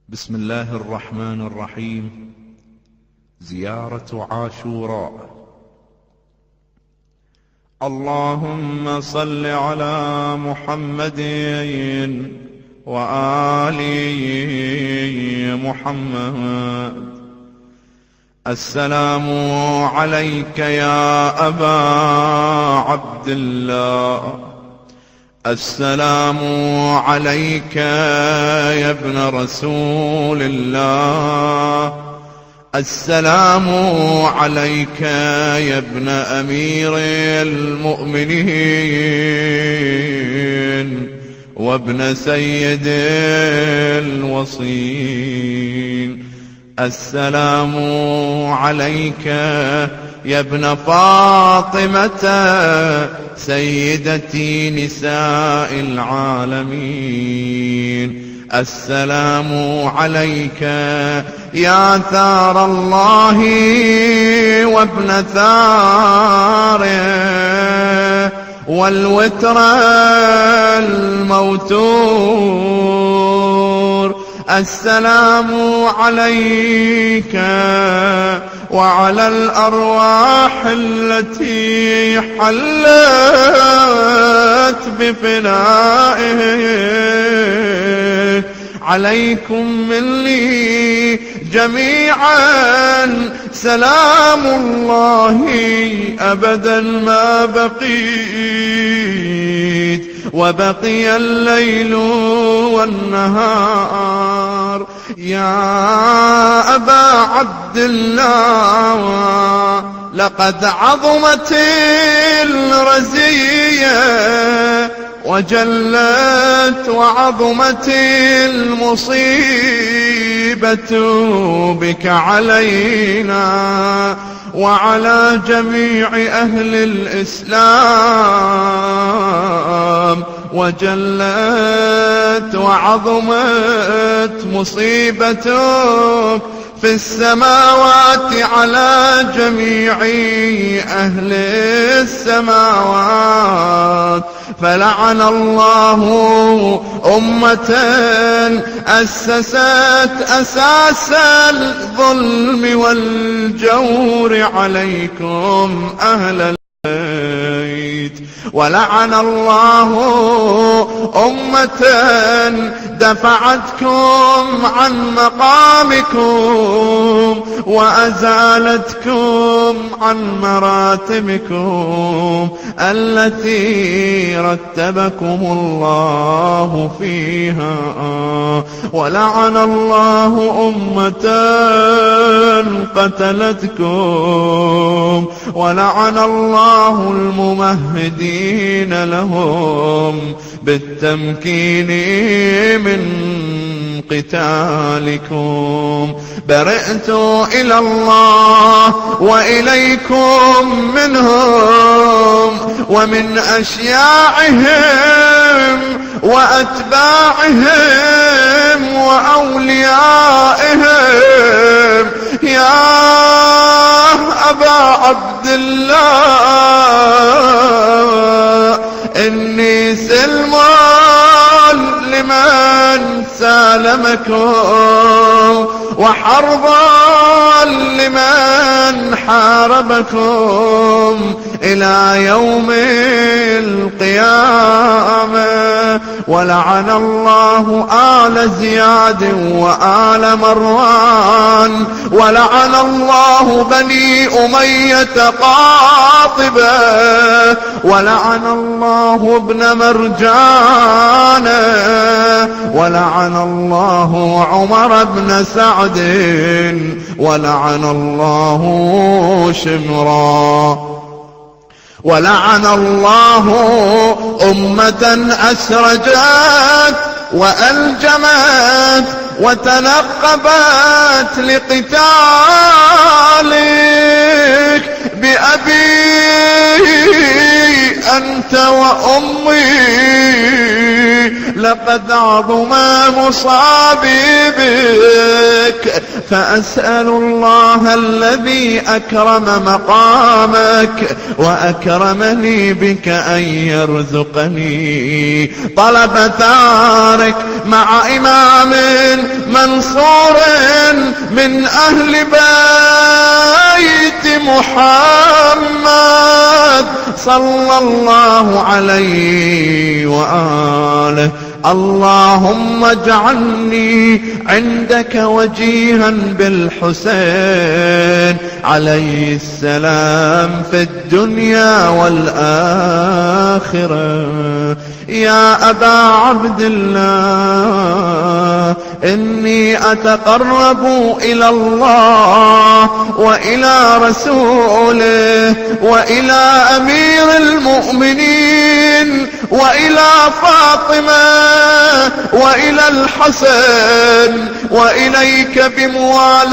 بسم الله الرحمن الرحيم. زيارة عاشوراء. اللهم صل على محمد وآل محمد. السلام عليك يا أبا عبد الله. السلام عليك يا ابن رسول الله. السلام عليك يا ابن أمير المؤمنين وابن سيد الوصين. السلام عليك يا ابن فاطمة سيدتي نساء العالمين. السلام عليك يا ثار الله وابن ثاره والوتر الموتور. السلام عليك وعلى الأرواح التي حلت بفنائه. عليكم مني جميعا سلام الله أبدا ما بقيت وبقي الليل والنهار. يا أبا عبد الله، لقد عظمت الرزية وجلت وعظمت المصيبة بك علينا وعلى جميع أهل الإسلام. وجلت وعظمت مصيبتك في السماوات على جميع أهل السماوات. فلعن الله أمة أسست أساس الظلم والجور عليكم أهل البيت. ولعن الله أمة دفعتكم عن مقامكم وأزالتكم عن مراتبكم التي رتبكم الله فيها. ولعن الله أمة قتلتكم. ولعن الله الممهدين لهم بالتمكين من قتالكم. برئت إلى الله وإليكم منهم ومن أشياعهم وأتباعهم وأوليائهم. يا أبا عبد الله، إني سلم لمن سالمكم وحربا لمن حاربكم إلى يوم القيامة. ولعن الله آل زياد وآل مروان. ولعن الله بني أمية قاطبة. ولعن الله ابن مرجان. ولعن الله عمر بن سعد. ولعن الله شمرا. ولعن الله أمة أسرجت وألجمت وتنقبت لقتالك بأبي أنت وأمي. لقد عظم مصابي بك. فأسأل الله الذي أكرم مقامك وأكرمني بك أن يرزقني طلب ثارك مع إمام منصور من أهل بيت محمد صلى الله عليه وآله. اللهم اجعلني عندك وجيها بالحسين عليه السلام في الدنيا والآخرة. يا أبا عبد الله إني أتقرب إلى الله وإلى رسوله وإلى أمير المؤمنين وإلى فاطمة وإلى الحسن وإليك بموالاتك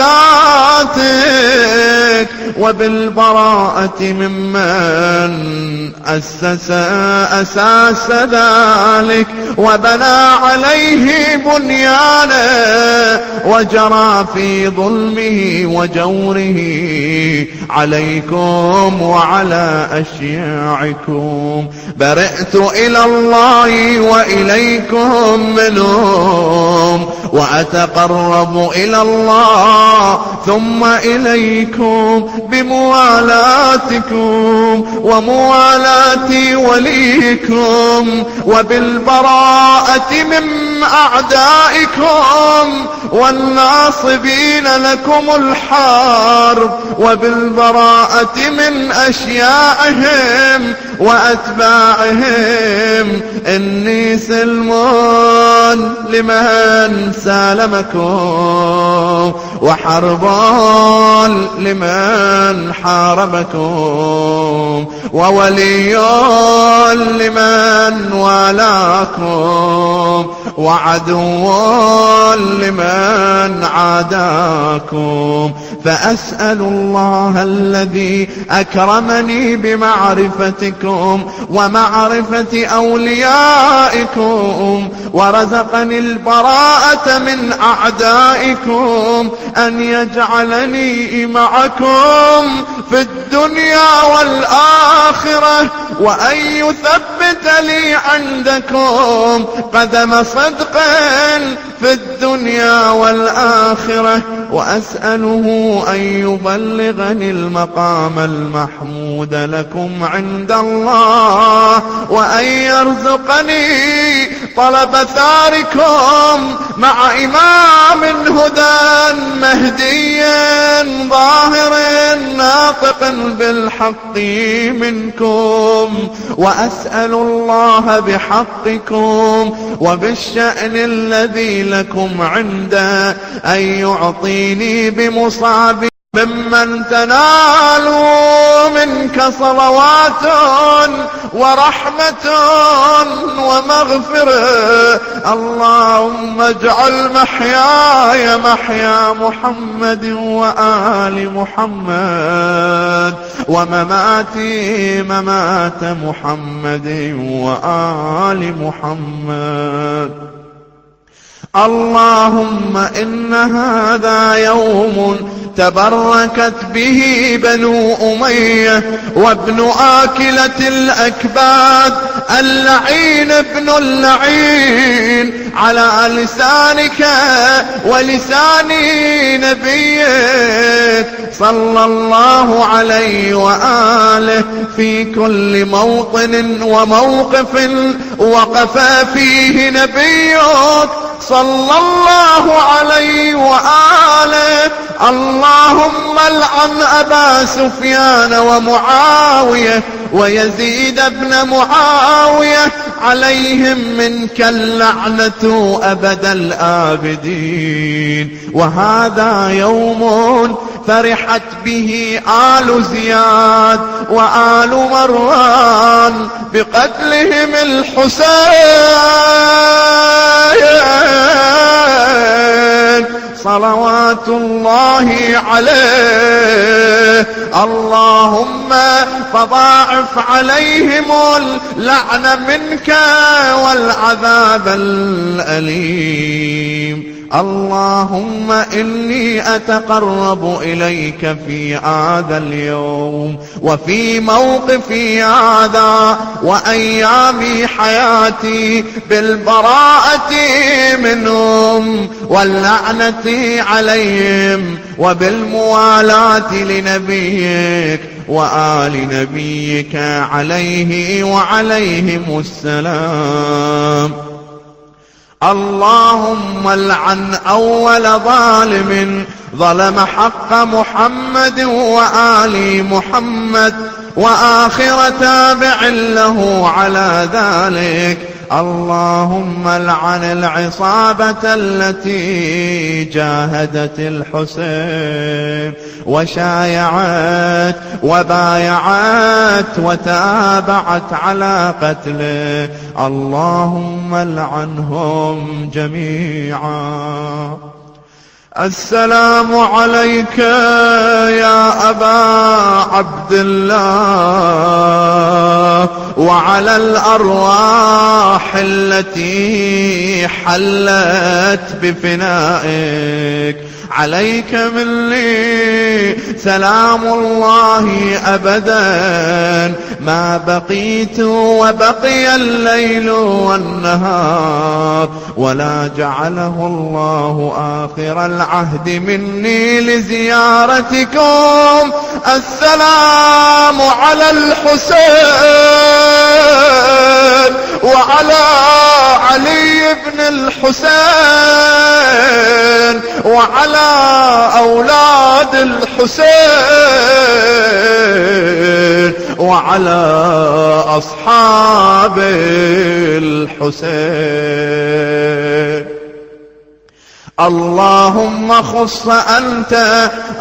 وبالبراءة ممن أساس ذلك وبنى عليه بنيانه وجرى في ظلمه وجوره عليكم وعلى أشياعكم. برئت إلى الله وإليكم منهم وأتقرب إلى الله ثم إليكم بموالاتكم وموالاة وليكم وبالبراءة من أعدائكم والناصبين لكم الحرب وبالبراءة من أشياعهم وأتباعهم. إني سلم لمن سالمكم وحرب لمن حاربكم وولي لمن والاكم وعدو لمن عاداكم. فأسأل الله الذي أكرمني بمعرفتكم ومعرفة أوليائكم ورزقني البراءة من أعدائكم أن يجعلني معكم في الدنيا والآخرة وأن يثبت لي عندكم قدم صدق في الدنيا والآخرة. وأسأله أن يبلغني المقام المحمود لكم عند الله وأن يرزقني طلب ثاركم مع إمام هدى مهدي ظاهر ناطق بالحق منكم. وأسأل الله بحقكم وبالشأن الذي لكم عنده أن يعطيني بمصاب ممن تنالوا منك صلوات ورحمة ومغفرة. اللهم اجعل محياي محيا محمد وآل محمد ومماتي ممات محمد وآل محمد. اللهم إن هذا يوم تبركت به بنو أمية وابن آكلة الأكباد اللعين ابن اللعين على لسانك ولسان نبيك صلى الله عليه وآله في كل موطن وموقف وقف فيه نبيك صلى الله عليه وآله. اللهم العن أبا سفيان ومعاوية ويزيد بن معاوية عليهم منك اللعنة أبد الآبدين. وهذا يوم فرحت به آل زياد وآل مروان بقتلهم الحسين صلوات الله عليه. اللهم فضاعف عليهم اللعن منك والعذاب الأليم. اللهم إني أتقرب إليك في هذا اليوم وفي موقفي هذا وأيام حياتي بالبراءة منهم واللعنة عليهم وبالموالاة لنبيك وآل نبيك عليه وعليهم السلام. اللهم العن أول ظالم ظلم حق محمد وآل محمد وآخر تابع له على ذلك. اللهم العن العصابة التي جاهدت الحسين وشايعت وبايعت وتابعت على قتله. اللهم العنهم جميعا. السلام عليك يا أبا عبد الله وعلى الأرواح التي حلت بفنائك. عليك مني سلام الله أبدا ما بقيت وبقي الليل والنهار، ولا جعله الله آخر العهد مني لزيارتكم. السلام على الحسين وعلى علي بن الحسين وعلى أولاد الحسين وعلى أصحاب الحسين. اللهم خص أنت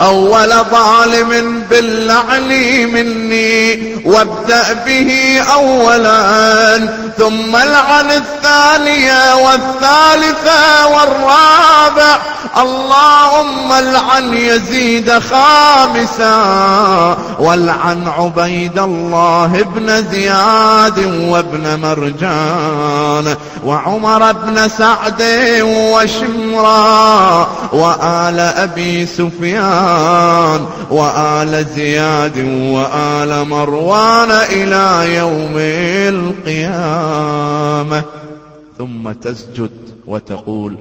أول ظالم باللعن مني وابدأ به أولا، ثم العن الثانية والثالثة والرابع. اللهم العن يزيد خامسا، والعن عبيد الله بن زياد وابن مرجان وعمر بن سعد وشمران وآل أبي سفيان وآل زياد وآل مروان إلى يوم القيامة. ثم تسجد وتقول: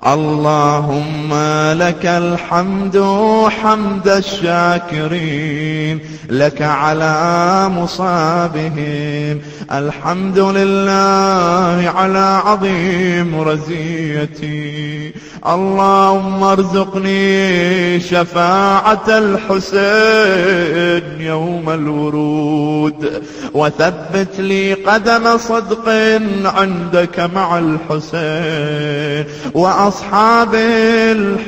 اللهم لك الحمد حمد الشاكرين لك على مصابهم، الحمد لله على عظيم رزيتي. اللهم ارزقني شفاعة الحسين يوم الورود، وثبت لي قدم صدق عندك مع الحسين وأصحاب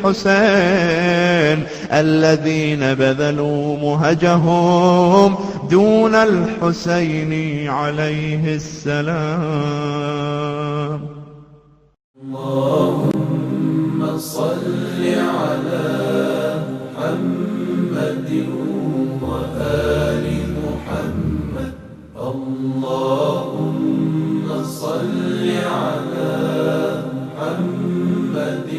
الحسين الذين بذلوا مهجهم دون الحسين عليه السلام. اللهم صل على محمد وآل محمد. اللهم صل على محمد